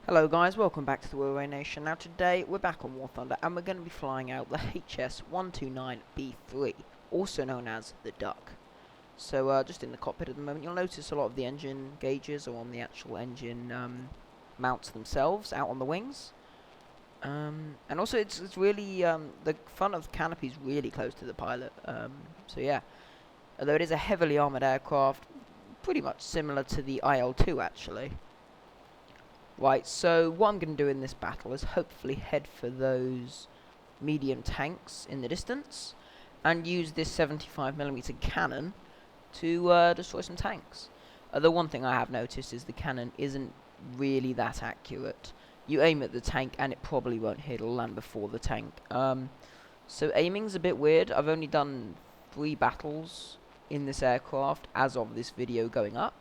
Hello guys, welcome back to the Railway Nation. Now today we're back on War Thunder and we're going to be flying out the Hs-129 B-3, also known as the Duck. So just in the cockpit at the moment, you'll notice a lot of the engine gauges are on the actual engine mounts themselves, out on the wings. And also it's really, the front of the canopy is really close to the pilot. So yeah, although it is a heavily armoured aircraft, pretty much similar to the IL-2 actually. Right, so what I'm going to do in this battle is hopefully head for those medium tanks in the distance and use this 75mm cannon to destroy some tanks. The one thing I have noticed is the cannon isn't really that accurate. You aim at the tank and it probably won't hit, it'll land before the tank. So aiming's a bit weird. I've only done 3 battles in this aircraft as of this video going up.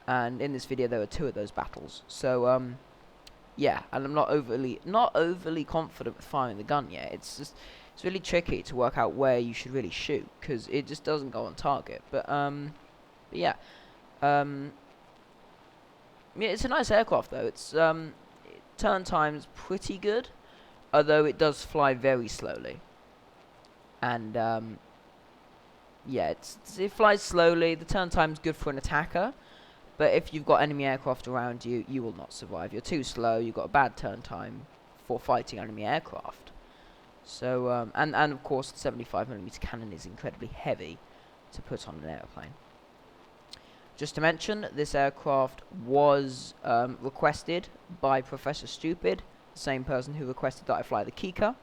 And in this video there were 2 of those battles. So yeah, and I'm not overly confident with firing the gun yet. It's really tricky to work out where you should really shoot because it just doesn't go on target. But yeah, yeah, it's a nice aircraft though. It's turn time's pretty good, although it does fly very slowly. And yeah, it flies slowly. The turn time's good for an attacker. But if you've got enemy aircraft around you, you will not survive. You're too slow, you've got a bad turn time for fighting enemy aircraft. So, and of course the 75mm cannon is incredibly heavy to put on an airplane. Just to mention, this aircraft was requested by Professor Stupid, the same person who requested that I fly the Kika.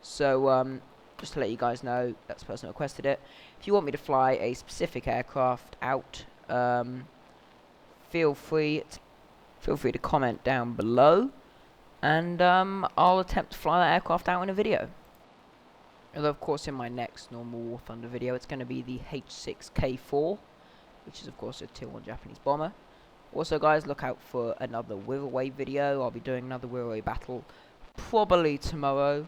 So, just to let you guys know, that's the person who requested it. If you want me to fly a specific aircraft out, feel free to comment down below, and I'll attempt to fly that aircraft out in a video. Although of course in my next normal War Thunder video it's going to be the H6K4, which is of course a Tier 1 Japanese bomber. Also guys, look out for another Wirraway video. I'll be doing another Wirraway battle probably tomorrow.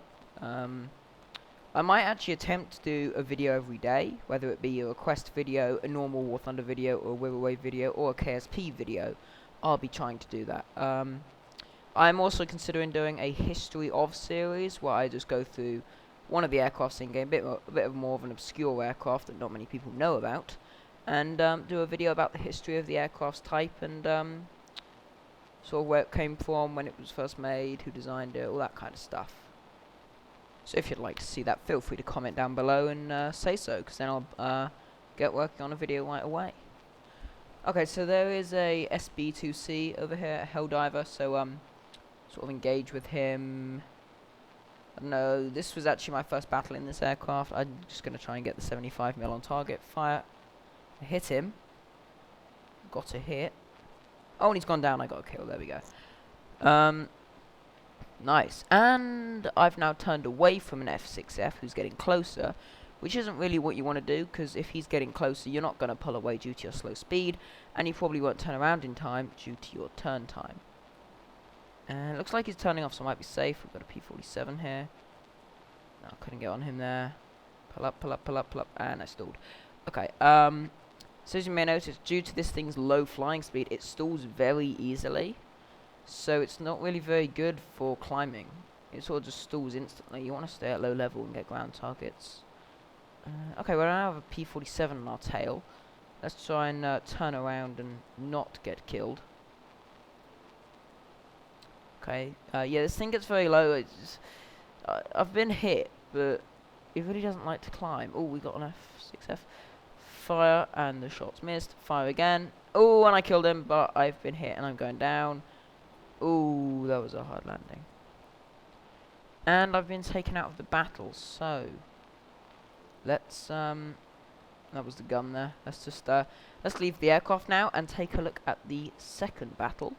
I might actually attempt to do a video every day, whether it be a request video, a normal War Thunder video, or a Wirraway video, or a KSP video. I'll be trying to do that. I'm also considering doing a History of series, where I just go through one of the aircrafts in-game, a bit more of an obscure aircraft that not many people know about, and do a video about the history of the aircraft's type, and sort of where it came from, when it was first made, who designed it, all that kind of stuff. So if you'd like to see that, feel free to comment down below and say so, because then I'll get working on a video right away. Okay, so there is a SB2C over here, a Helldiver, so sort of engage with him. I don't know, this was actually my first battle in this aircraft. I'm just going to try and get the 75mm on target. Fire. I hit him. Got a hit. Oh, and he's gone down. I got a kill. There we go. Nice. And I've now turned away from an F6F who's getting closer, which isn't really what you want to do, because if he's getting closer, you're not going to pull away due to your slow speed, and you probably won't turn around in time due to your turn time. And it looks like he's turning off, so I might be safe. We've got a P-47 here. No, I couldn't get on him there. Pull up, pull up, pull up, pull up, and I stalled. Okay, so as you may notice, due to this thing's low flying speed, it stalls very easily. So it's not really very good for climbing. It sort of just stalls instantly. You want to stay at low level and get ground targets. Okay, well I have a P-47 on our tail. Let's try and turn around and not get killed. Okay, yeah, this thing gets very low. I've been hit, but it really doesn't like to climb. Oh, we got an F6F. Fire, and the shot's missed. Fire again. Oh, and I killed him, but I've been hit and I'm going down. Ooh, that was a hard landing. And I've been taken out of the battle, so let's that was the gun there. Let's just let's leave the aircraft now and take a look at the second battle,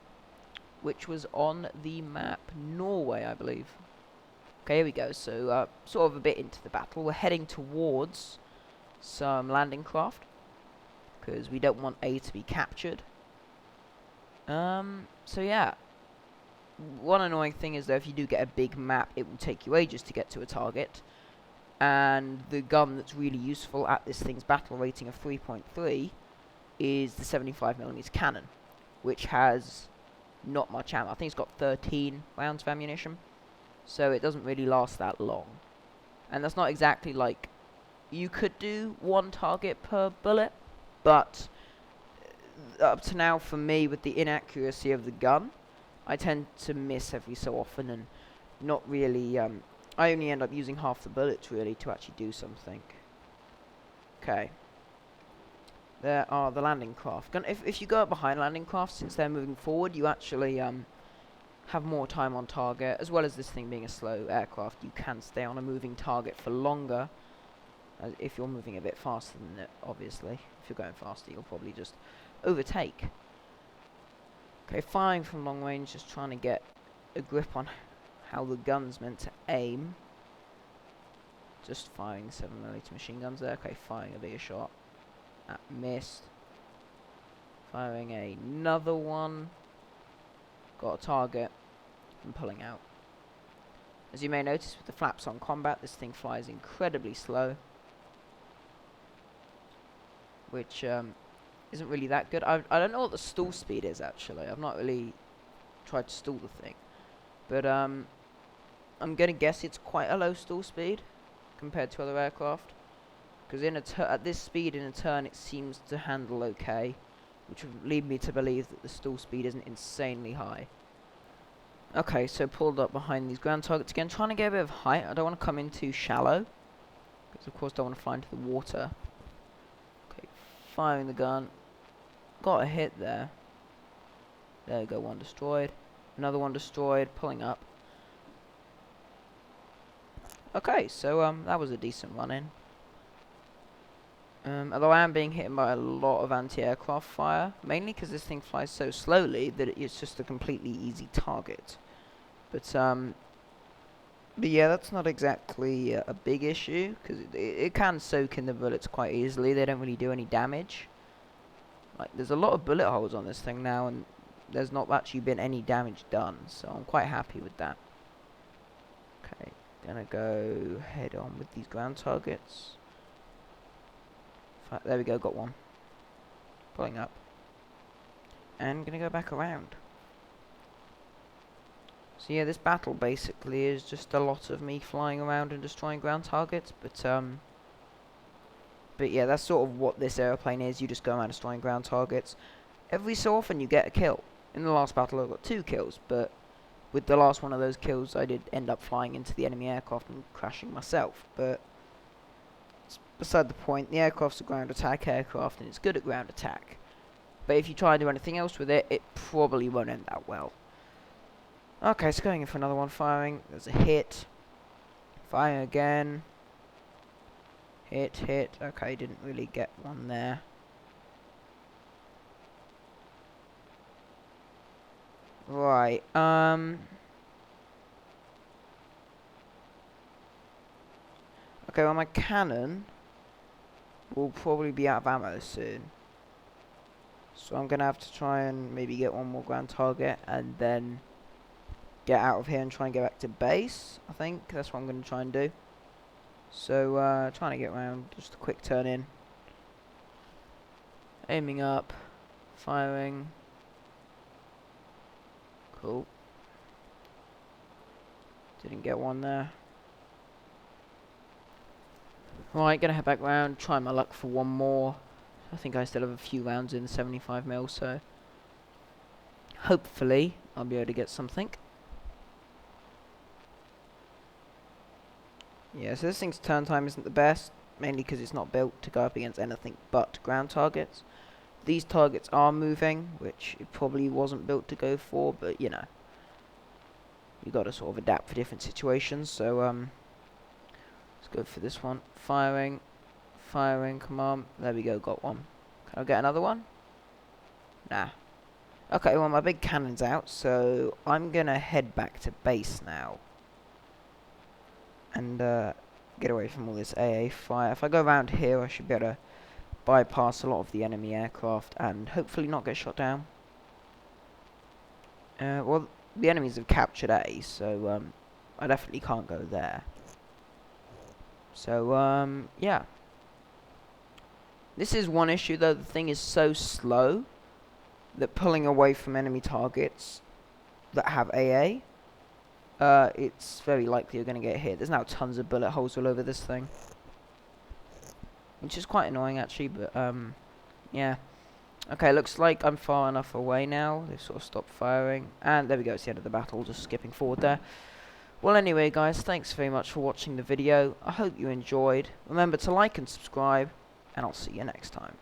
which was on the map Norway, I believe. Okay, here we go. So sort of a bit into the battle. We're heading towards some landing craft because we don't want A to be captured. So yeah. One annoying thing is that if you do get a big map, it will take you ages to get to a target. And the gun that's really useful at this thing's battle rating of 3.3 is the 75mm cannon, which has not much ammo. I think it's got 13 rounds of ammunition, so it doesn't really last that long. And that's not exactly like, you could do one target per bullet, but up to now for me, with the inaccuracy of the gun, I tend to miss every so often and not really, I only end up using half the bullets really to actually do something. Okay. There are the landing craft. If you go up behind landing craft, since they're moving forward, you actually have more time on target, as well as this thing being a slow aircraft. You can stay on a moving target for longer, if you're moving a bit faster than it, obviously. If you're going faster, you'll probably just overtake. Okay, firing from long range, just trying to get a grip on how the gun's meant to aim. Just firing 7mm machine guns there. Okay, firing a bigger shot. That missed. Firing another one. Got a target. And pulling out. As you may notice with the flaps on combat, this thing flies incredibly slow. Which isn't really that good. I don't know what the stall speed is actually. I've not really tried to stall the thing. But I'm gonna guess it's quite a low stall speed compared to other aircraft. Because at this speed in a turn, it seems to handle okay, which would lead me to believe that the stall speed isn't insanely high. Okay, so pulled up behind these ground targets again, trying to get a bit of height. I don't want to come in too shallow, because of course I don't want to fly into the water. Okay, firing the gun. Got a hit there. There we go, one destroyed. Another one destroyed, pulling up. Okay, so that was a decent run in. Although I am being hit by a lot of anti-aircraft fire, mainly because this thing flies so slowly that it's just a completely easy target. But yeah, that's not exactly a big issue, because it can soak in the bullets quite easily. They don't really do any damage. Like, there's a lot of bullet holes on this thing now, and there's not actually been any damage done, so I'm quite happy with that. Okay, gonna go head on with these ground targets. There we go, got one. Pulling up. And gonna go back around. So yeah, this battle basically is just a lot of me flying around and destroying ground targets, but yeah, that's sort of what this airplane is. You just go around destroying ground targets. Every so often you get a kill. In the last battle I got 2 kills, but with the last one of those kills I did end up flying into the enemy aircraft and crashing myself, but beside the point. The aircraft's a ground attack aircraft and it's good at ground attack. But if you try and do anything else with it, it probably won't end that well. Okay, so going in for another one, firing. There's a hit. Firing again. Hit, hit. Okay, didn't really get one there. Right, okay, well my cannon will probably be out of ammo soon. So I'm going to have to try and maybe get one more ground target and then get out of here and try and get back to base. I think that's what I'm going to try and do. So trying to get around, just a quick turn in. Aiming up, firing. Cool. Didn't get one there. Right, gonna head back round, try my luck for one more. I think I still have a few rounds in the 75mm, so hopefully I'll be able to get something. Yeah, so this thing's turn time isn't the best, mainly because it's not built to go up against anything but ground targets. These targets are moving, which it probably wasn't built to go for, but you know, you got to sort of adapt for different situations. So let's go for this one. Firing, firing, come on. There we go, got one. Can I get another one? Nah. Okay, well my big cannon's out, so I'm gonna head back to base now. And get away from all this AA fire. If I go around here, I should be able to bypass a lot of the enemy aircraft and hopefully not get shot down. Well, the enemies have captured A, so I definitely can't go there. So, yeah. This is one issue, though. The thing is so slow that pulling away from enemy targets that have AA, it's very likely you're going to get hit. There's now tons of bullet holes all over this thing, which is quite annoying actually, but yeah. Okay, looks like I'm far enough away now. They've sort of stopped firing, and there we go, it's the end of the battle, just skipping forward there. Well, anyway guys, thanks very much for watching the video. I hope you enjoyed. Remember to like and subscribe, and I'll see you next time.